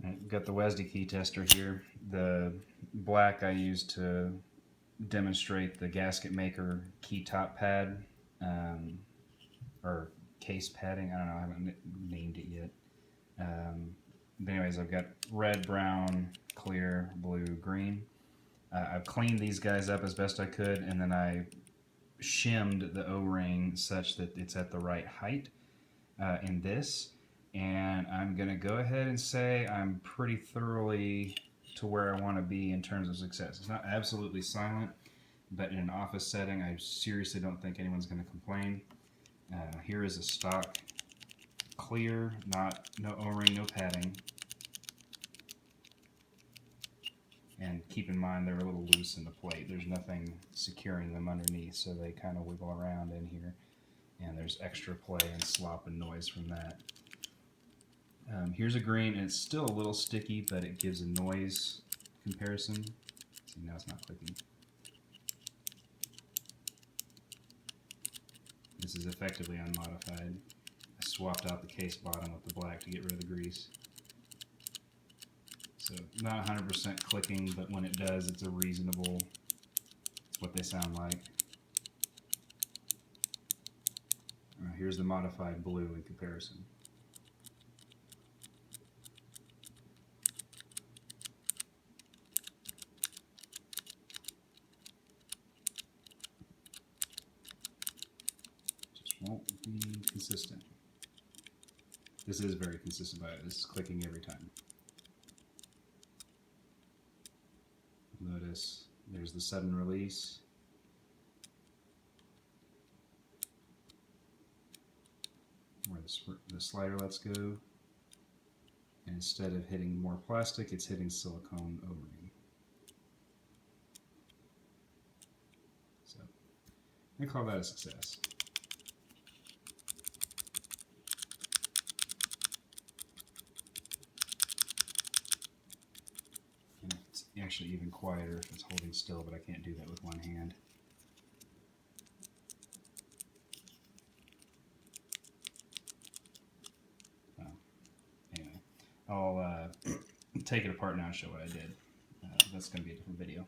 I've got the WASD key tester here. The black I used to demonstrate the gasket maker key top pad, or case padding. I don't know. I haven't named it yet. But anyways, I've got red, brown, clear, blue, green. I've cleaned these guys up as best I could, and then I shimmed the O-ring such that it's at the right height in this. And I'm going to go ahead and say I'm pretty thoroughly to where I want to be in terms of success. It's not absolutely silent, but in an office setting, I seriously don't think anyone's going to complain. Here is a stock clear, no O-ring, no padding. And keep in mind they're a little loose in the plate. There's nothing securing them underneath, so they kind of wiggle around in here. And there's extra play and slop and noise from that. Here's a green, and it's still a little sticky, but it gives a noise comparison. See, now it's not clicking. This is effectively unmodified. I swapped out the case bottom with the black to get rid of the grease. So not 100% clicking, but when it does, it's a reasonable, what they sound like. Here's the modified blue in comparison. Just won't be consistent. This is very consistent, but this is clicking every time. Notice there's the sudden release. Where the slider lets go. And instead of hitting more plastic, it's hitting silicone O-ring. So I call that a success. And it's actually even quieter if it's holding still, but I can't do that with one hand. Anyway, I'll take it apart now and show what I did. That's going to be a different video.